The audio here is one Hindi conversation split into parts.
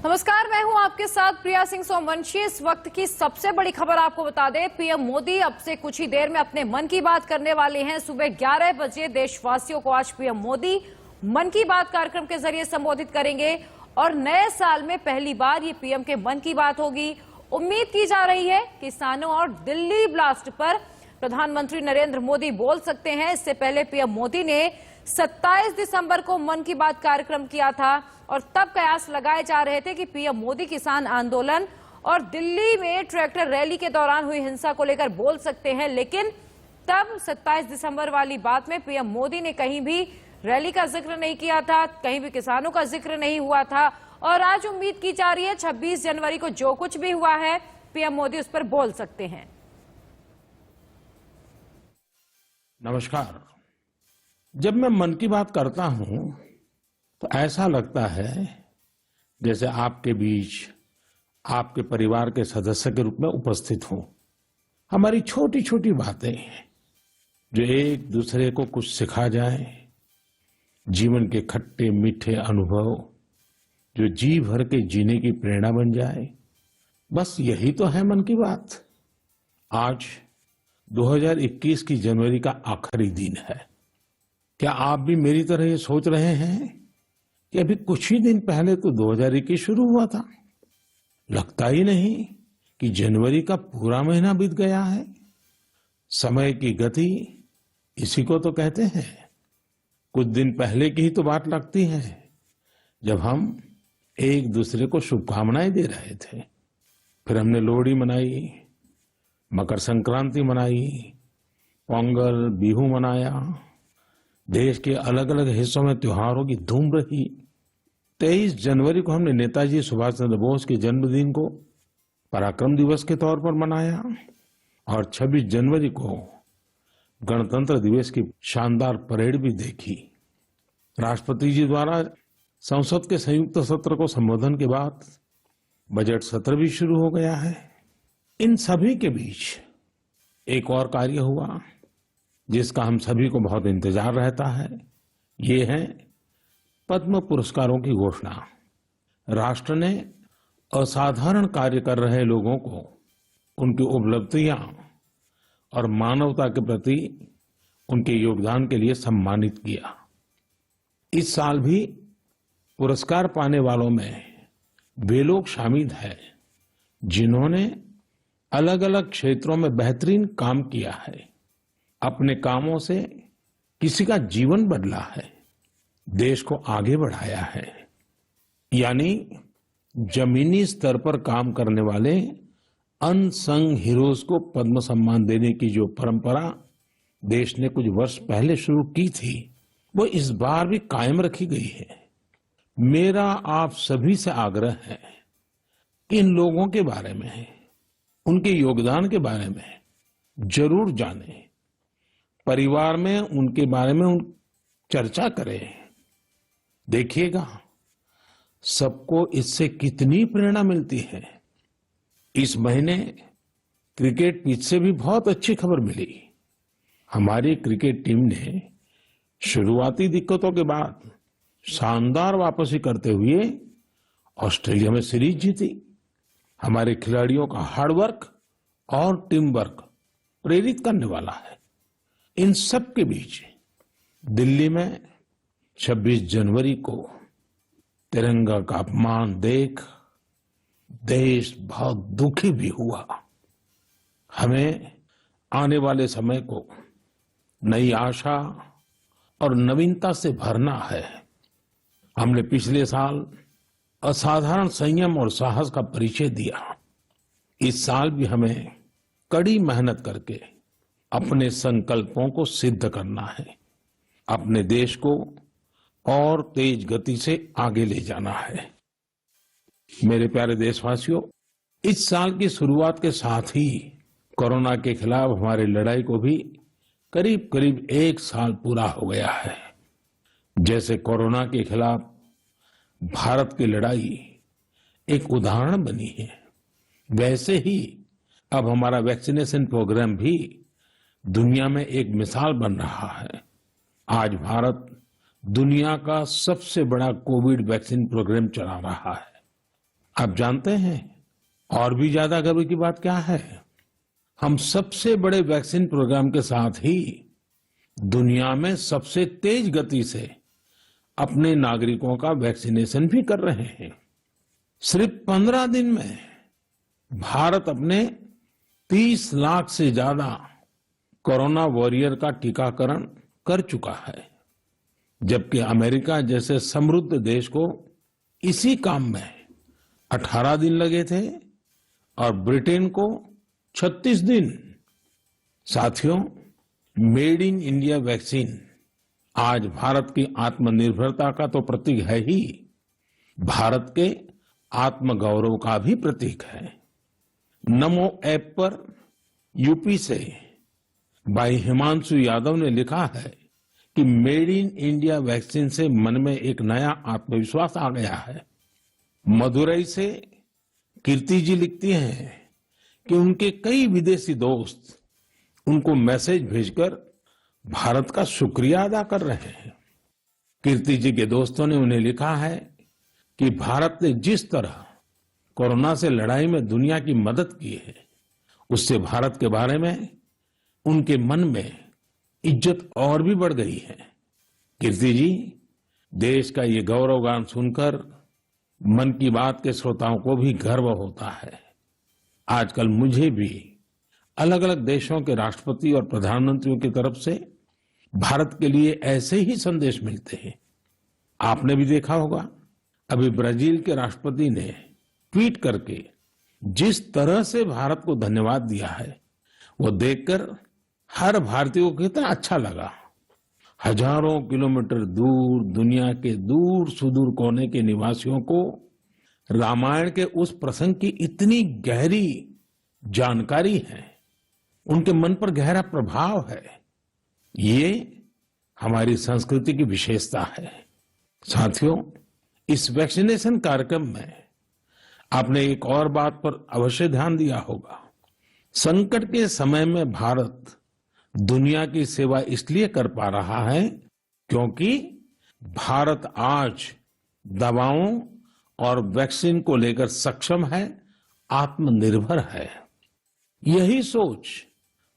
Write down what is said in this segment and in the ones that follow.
नमस्कार, मैं हूं आपके साथ प्रिया सिंह सोमवंशी। इस वक्त की सबसे बड़ी खबर आपको बता दें, पीएम मोदी अब से कुछ ही देर में अपने मन की बात करने वाले हैं। सुबह 11 बजे देशवासियों को आज पीएम मोदी मन की बात कार्यक्रम के जरिए संबोधित करेंगे और नए साल में पहली बार ये पीएम के मन की बात होगी। उम्मीद की जा रही है किसानों और दिल्ली ब्लास्ट पर प्रधानमंत्री नरेंद्र मोदी बोल सकते हैं। इससे पहले पीएम मोदी ने 27 दिसंबर को मन की बात कार्यक्रम किया था और तब कयास लगाए जा रहे थे कि पीएम मोदी किसान आंदोलन और दिल्ली में ट्रैक्टर रैली के दौरान हुई हिंसा को लेकर बोल सकते हैं, लेकिन तब 27 दिसंबर वाली बात में पीएम मोदी ने कहीं भी रैली का जिक्र नहीं किया था, कहीं भी किसानों का जिक्र नहीं हुआ था। और आज उम्मीद की जा रही है 26 जनवरी को जो कुछ भी हुआ है पीएम मोदी उस पर बोल सकते हैं। नमस्कार। जब मैं मन की बात करता हूं तो ऐसा लगता है जैसे आपके बीच आपके परिवार के सदस्य के रूप में उपस्थित हूं। हमारी छोटी छोटी बातें जो एक दूसरे को कुछ सिखा जाए, जीवन के खट्टे मीठे अनुभव जो जी भर के जीने की प्रेरणा बन जाए, बस यही तो है मन की बात। आज 2021 की जनवरी का आखिरी दिन है। क्या आप भी मेरी तरह ये सोच रहे हैं कि अभी कुछ ही दिन पहले तो 2021 शुरू हुआ था? लगता ही नहीं कि जनवरी का पूरा महीना बीत गया है। समय की गति इसी को तो कहते हैं। कुछ दिन पहले की ही तो बात लगती है जब हम एक दूसरे को शुभकामनाएं दे रहे थे। फिर हमने लोहड़ी मनाई, मकर संक्रांति मनाई, पोंगल, बिहू मनाया। देश के अलग अलग हिस्सों में त्योहारों की धूम रही। 23 जनवरी को हमने नेताजी सुभाष चंद्र बोस के जन्मदिन को पराक्रम दिवस के तौर पर मनाया और 26 जनवरी को गणतंत्र दिवस की शानदार परेड भी देखी। राष्ट्रपति जी द्वारा संसद के संयुक्त सत्र को संबोधन के बाद बजट सत्र भी शुरू हो गया है। इन सभी के बीच एक और कार्य हुआ जिसका हम सभी को बहुत इंतजार रहता है। ये है पद्म पुरस्कारों की घोषणा। राष्ट्र ने असाधारण कार्य कर रहे लोगों को उनकी उपलब्धियां और मानवता के प्रति उनके योगदान के लिए सम्मानित किया। इस साल भी पुरस्कार पाने वालों में वे लोग शामिल हैं जिन्होंने अलग अलग क्षेत्रों में बेहतरीन काम किया है, अपने कामों से किसी का जीवन बदला है, देश को आगे बढ़ाया है। यानी जमीनी स्तर पर काम करने वाले अनसंग हीरोज को पद्म सम्मान देने की जो परंपरा देश ने कुछ वर्ष पहले शुरू की थी, वो इस बार भी कायम रखी गई है। मेरा आप सभी से आग्रह है कि इन लोगों के बारे में, उनके योगदान के बारे में जरूर जानें, परिवार में उनके बारे में चर्चा करें। देखिएगा सबको इससे कितनी प्रेरणा मिलती है। इस महीने क्रिकेट पिच से भी बहुत अच्छी खबर मिली। हमारी क्रिकेट टीम ने शुरुआती दिक्कतों के बाद शानदार वापसी करते हुए ऑस्ट्रेलिया में सीरीज जीती। हमारे खिलाड़ियों का हार्डवर्क और टीम वर्क प्रेरित करने वाला है। इन सब के बीच दिल्ली में 26 जनवरी को तिरंगा का अपमान देख देश बहुत दुखी भी हुआ। हमें आने वाले समय को नई आशा और नवीनता से भरना है। हमने पिछले साल असाधारण संयम और साहस का परिचय दिया। इस साल भी हमें कड़ी मेहनत करके अपने संकल्पों को सिद्ध करना है, अपने देश को और तेज गति से आगे ले जाना है। मेरे प्यारे देशवासियों, इस साल की शुरुआत के साथ ही कोरोना के खिलाफ हमारी लड़ाई को भी करीब करीब 1 साल पूरा हो गया है। जैसे कोरोना के खिलाफ भारत की लड़ाई एक उदाहरण बनी है, वैसे ही अब हमारा वैक्सीनेशन प्रोग्राम भी दुनिया में एक मिसाल बन रहा है। आज भारत दुनिया का सबसे बड़ा कोविड वैक्सीन प्रोग्राम चला रहा है। आप जानते हैं और भी ज्यादा गर्व की बात क्या है? हम सबसे बड़े वैक्सीन प्रोग्राम के साथ ही दुनिया में सबसे तेज गति से अपने नागरिकों का वैक्सीनेशन भी कर रहे हैं। सिर्फ 15 दिन में भारत अपने 30 लाख से ज्यादा कोरोना वॉरियर का टीकाकरण कर चुका है, जबकि अमेरिका जैसे समृद्ध देश को इसी काम में 18 दिन लगे थे और ब्रिटेन को 36 दिन। साथियों, मेड इन इंडिया वैक्सीन आज भारत की आत्मनिर्भरता का तो प्रतीक है ही, भारत के आत्मगौरव का भी प्रतीक है। नमो ऐप पर यूपी से भाई हिमांशु यादव ने लिखा है कि मेड इन इंडिया वैक्सीन से मन में एक नया आत्मविश्वास आ गया है। मदुरई से कीर्ति जी लिखती हैं कि उनके कई विदेशी दोस्त उनको मैसेज भेजकर भारत का शुक्रिया अदा कर रहे हैं। कीर्ति जी के दोस्तों ने उन्हें लिखा है कि भारत ने जिस तरह कोरोना से लड़ाई में दुनिया की मदद की है, उससे भारत के बारे में उनके मन में इज्जत और भी बढ़ गई है। कीर्ति जी, देश का ये गौरवगान सुनकर मन की बात के श्रोताओं को भी गर्व होता है। आजकल मुझे भी अलग अलग देशों के राष्ट्रपति और प्रधानमंत्रियों की तरफ से भारत के लिए ऐसे ही संदेश मिलते हैं। आपने भी देखा होगा, अभी ब्राजील के राष्ट्रपति ने ट्वीट करके जिस तरह से भारत को धन्यवाद दिया है, वो देखकर हर भारतीय को कितना अच्छा लगा। हजारों किलोमीटर दूर दुनिया के दूर सुदूर कोने के निवासियों को रामायण के उस प्रसंग की इतनी गहरी जानकारी है, उनके मन पर गहरा प्रभाव है। ये हमारी संस्कृति की विशेषता है। साथियों, इस वैक्सीनेशन कार्यक्रम में आपने एक और बात पर अवश्य ध्यान दिया होगा। संकट के समय में भारत दुनिया की सेवा इसलिए कर पा रहा है क्योंकि भारत आज दवाओं और वैक्सीन को लेकर सक्षम है, आत्मनिर्भर है। यही सोच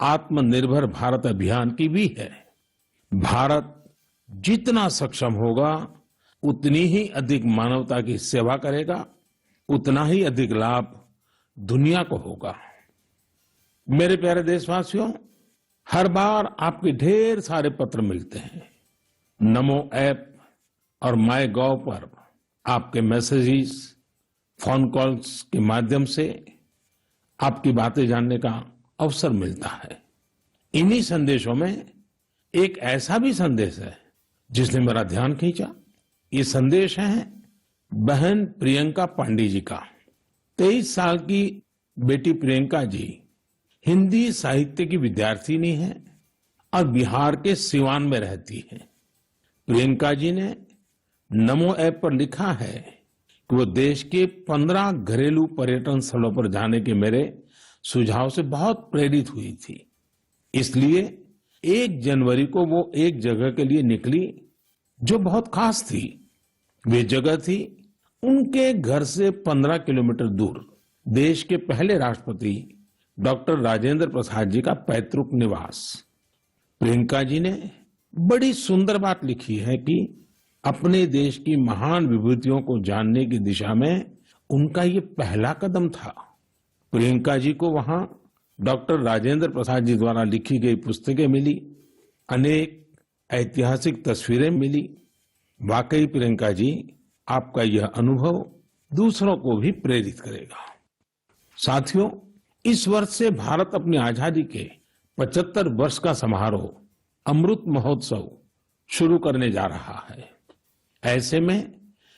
आत्मनिर्भर भारत अभियान की भी है। भारत जितना सक्षम होगा, उतनी ही अधिक मानवता की सेवा करेगा, उतना ही अधिक लाभ दुनिया को होगा। मेरे प्यारे देशवासियों, हर बार आपके ढेर सारे पत्र मिलते हैं। नमो ऐप और माय गॉव पर आपके मैसेजेस, फोन कॉल्स के माध्यम से आपकी बातें जानने का अवसर मिलता है। इन्हीं संदेशों में एक ऐसा भी संदेश है जिसने मेरा ध्यान खींचा। ये संदेश है बहन प्रियंका पांडे जी का। 23 साल की बेटी प्रियंका जी हिंदी साहित्य की विद्यार्थिनी है और बिहार के सिवान में रहती है। प्रियंका जी ने नमो ऐप पर लिखा है कि वो देश के 15 घरेलू पर्यटन स्थलों पर जाने के मेरे सुझाव से बहुत प्रेरित हुई थी। इसलिए 1 जनवरी को वो एक जगह के लिए निकली जो बहुत खास थी। वे जगह थी उनके घर से 15 किलोमीटर दूर देश के पहले राष्ट्रपति डॉक्टर राजेंद्र प्रसाद जी का पैतृक निवास। प्रियंका जी ने बड़ी सुंदर बात लिखी है कि अपने देश की महान विभूतियों को जानने की दिशा में उनका ये पहला कदम था। प्रियंका जी को वहां डॉक्टर राजेंद्र प्रसाद जी द्वारा लिखी गई पुस्तकें मिली, अनेक ऐतिहासिक तस्वीरें मिली। वाकई प्रियंका जी, आपका यह अनुभव दूसरों को भी प्रेरित करेगा। साथियों, इस वर्ष से भारत अपनी आजादी के 75 वर्ष का समारोह अमृत महोत्सव शुरू करने जा रहा है। ऐसे में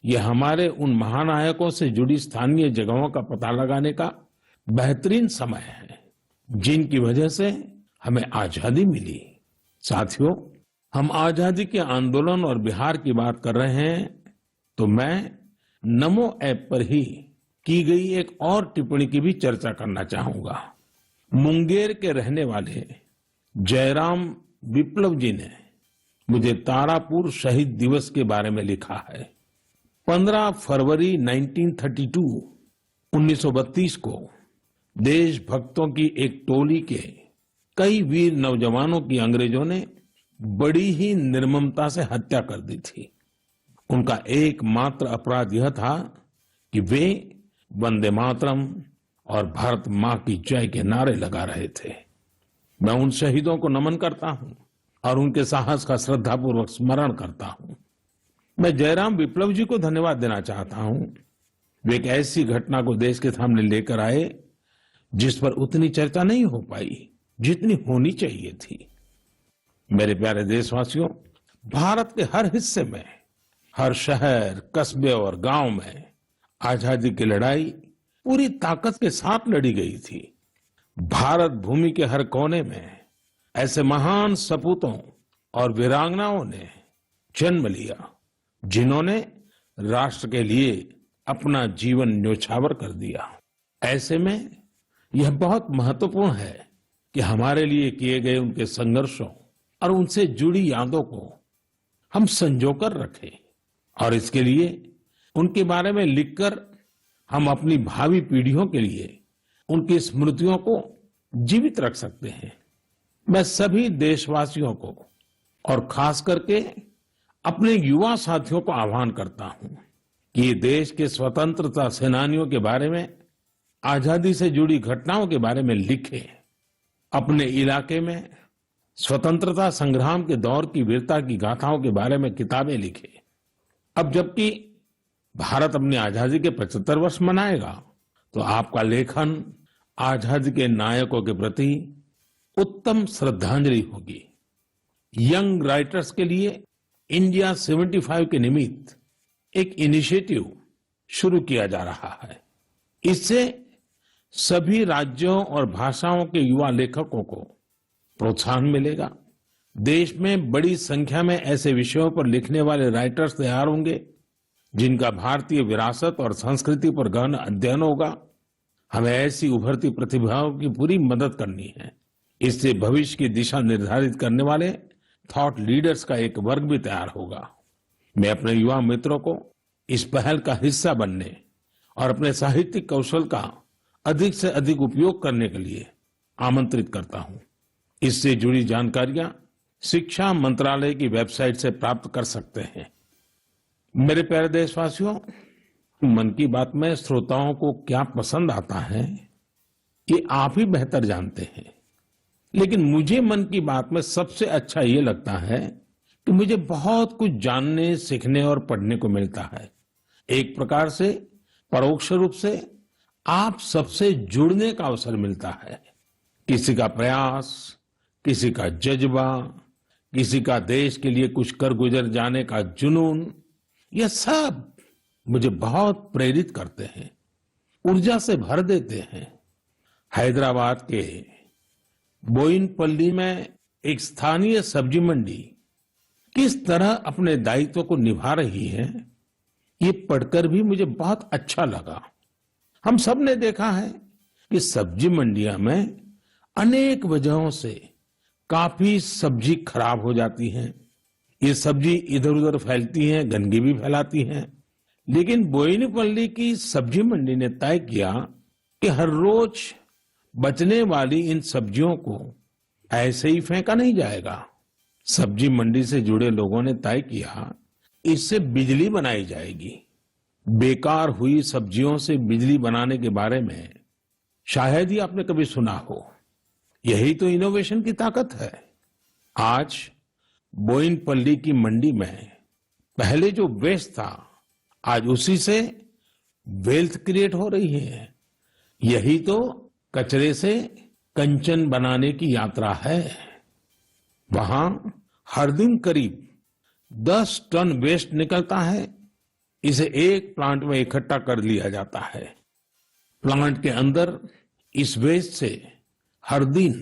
यह हमारे उन महानायकों से जुड़ी स्थानीय जगहों का पता लगाने का बेहतरीन समय है जिनकी वजह से हमें आजादी मिली। साथियों, हम आजादी के आंदोलन और बिहार की बात कर रहे हैं तो मैं नमो ऐप पर ही की गई एक और टिप्पणी की भी चर्चा करना चाहूंगा। मुंगेर के रहने वाले जयराम विप्लव जी ने मुझे तारापुर शहीद दिवस के बारे में लिखा है। 15 फरवरी 1932 1932 को देशभक्तों की एक टोली के कई वीर नौजवानों की अंग्रेजों ने बड़ी ही निर्ममता से हत्या कर दी थी। उनका एकमात्र अपराध यह था कि वे वंदे मातरम और भारत मां की जय के नारे लगा रहे थे। मैं उन शहीदों को नमन करता हूं और उनके साहस का श्रद्धापूर्वक स्मरण करता हूं। मैं जयराम विप्लव जी को धन्यवाद देना चाहता हूं। वे एक ऐसी घटना को देश के सामने लेकर आए जिस पर उतनी चर्चा नहीं हो पाई जितनी होनी चाहिए थी। मेरे प्यारे देशवासियों, भारत के हर हिस्से में, हर शहर, कस्बे और गांव में आजादी की लड़ाई पूरी ताकत के साथ लड़ी गई थी। भारत भूमि के हर कोने में ऐसे महान सपूतों और वीरांगनाओं ने जन्म लिया जिन्होंने राष्ट्र के लिए अपना जीवन न्योछावर कर दिया। ऐसे में यह बहुत महत्वपूर्ण है कि हमारे लिए किए गए उनके संघर्षों और उनसे जुड़ी यादों को हम संजोकर रखें और इसके लिए उनके बारे में लिखकर हम अपनी भावी पीढ़ियों के लिए उनकी स्मृतियों को जीवित रख सकते हैं। मैं सभी देशवासियों को और खास करके अपने युवा साथियों को आह्वान करता हूं कि ये देश के स्वतंत्रता सेनानियों के बारे में, आजादी से जुड़ी घटनाओं के बारे में लिखें। अपने इलाके में स्वतंत्रता संग्राम के दौर की वीरता की गाथाओं के बारे में किताबें लिखें। अब जबकि भारत अपनी आजादी के 75 वर्ष मनाएगा, तो आपका लेखन आजादी के नायकों के प्रति उत्तम श्रद्धांजलि होगी। यंग राइटर्स के लिए इंडिया 75 के निमित्त एक इनिशिएटिव शुरू किया जा रहा है। इससे सभी राज्यों और भाषाओं के युवा लेखकों को प्रोत्साहन मिलेगा। देश में बड़ी संख्या में ऐसे विषयों पर लिखने वाले राइटर्स तैयार होंगे जिनका भारतीय विरासत और संस्कृति पर गहन अध्ययन होगा। हमें ऐसी उभरती प्रतिभाओं की पूरी मदद करनी है। इससे भविष्य की दिशा निर्धारित करने वाले थॉट लीडर्स का एक वर्ग भी तैयार होगा। मैं अपने युवा मित्रों को इस पहल का हिस्सा बनने और अपने साहित्यिक कौशल का अधिक से अधिक उपयोग करने के लिए आमंत्रित करता हूं। इससे जुड़ी जानकारियां शिक्षा मंत्रालय की वेबसाइट से प्राप्त कर सकते हैं। मेरे प्यारे देशवासियों, मन की बात में श्रोताओं को क्या पसंद आता है ये आप ही बेहतर जानते हैं, लेकिन मुझे मन की बात में सबसे अच्छा ये लगता है कि मुझे बहुत कुछ जानने, सीखने और पढ़ने को मिलता है। एक प्रकार से परोक्ष रूप से आप सबसे जुड़ने का अवसर मिलता है। किसी का प्रयास, किसी का जज्बा, किसी का देश के लिए कुछ कर गुजर जाने का जुनून, यह सब मुझे बहुत प्रेरित करते हैं, ऊर्जा से भर देते हैं। हैदराबाद के बोयिनपल्ली में एक स्थानीय सब्जी मंडी किस तरह अपने दायित्व को निभा रही है, ये पढ़कर भी मुझे बहुत अच्छा लगा। हम सब ने देखा है कि सब्जी मंडियां में अनेक वजहों से काफी सब्जी खराब हो जाती हैं। ये सब्जी इधर उधर फैलती हैं, गंदगी भी फैलाती हैं। लेकिन बोयिनपल्ली की सब्जी मंडी ने तय किया कि हर रोज बचने वाली इन सब्जियों को ऐसे ही फेंका नहीं जाएगा। सब्जी मंडी से जुड़े लोगों ने तय किया इससे बिजली बनाई जाएगी। बेकार हुई सब्जियों से बिजली बनाने के बारे में शायद ही आपने कभी सुना हो। यही तो इनोवेशन की ताकत है। आज बोयिनपल्ली की मंडी में पहले जो वेस्ट था, आज उसी से वेल्थ क्रिएट हो रही है। यही तो कचरे से कंचन बनाने की यात्रा है। वहां हर दिन करीब 10 टन वेस्ट निकलता है। इसे एक प्लांट में इकट्ठा कर लिया जाता है। प्लांट के अंदर इस वेस्ट से हर दिन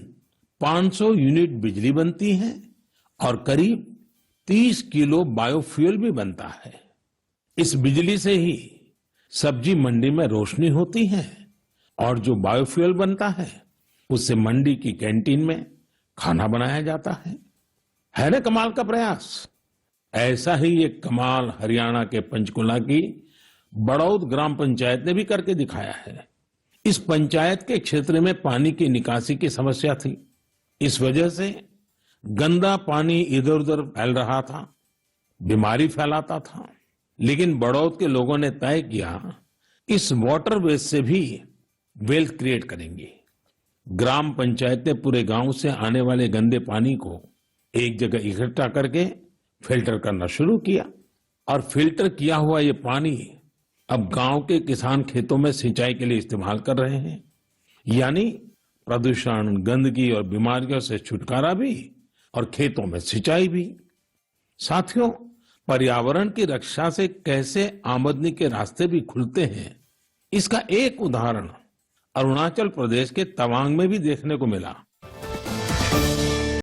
500 यूनिट बिजली बनती है और करीब 30 किलो बायोफ्यूल भी बनता है। इस बिजली से ही सब्जी मंडी में रोशनी होती है और जो बायोफ्यूल बनता है उससे मंडी की कैंटीन में खाना बनाया जाता है ना कमाल का प्रयास। ऐसा ही एक कमाल हरियाणा के पंचकुला की बड़ौद ग्राम पंचायत ने भी करके दिखाया है। इस पंचायत के क्षेत्र में पानी की निकासी की समस्या थी। इस वजह से गंदा पानी इधर उधर फैल रहा था, बीमारी फैलाता था। लेकिन बड़ौद के लोगों ने तय किया इस वाटर वेस्ट से भी वेल्थ क्रिएट करेंगे। ग्राम पंचायत ने पूरे गांव से आने वाले गंदे पानी को एक जगह इकट्ठा करके फिल्टर करना शुरू किया और फिल्टर किया हुआ ये पानी अब गांव के किसान खेतों में सिंचाई के लिए इस्तेमाल कर रहे हैं। यानी प्रदूषण, गंदगी और बीमारियों से छुटकारा भी और खेतों में सिंचाई भी। साथियों, पर्यावरण की रक्षा से कैसे आमदनी के रास्ते भी खुलते हैं, इसका एक उदाहरण अरुणाचल प्रदेश के तवांग में भी देखने को मिला।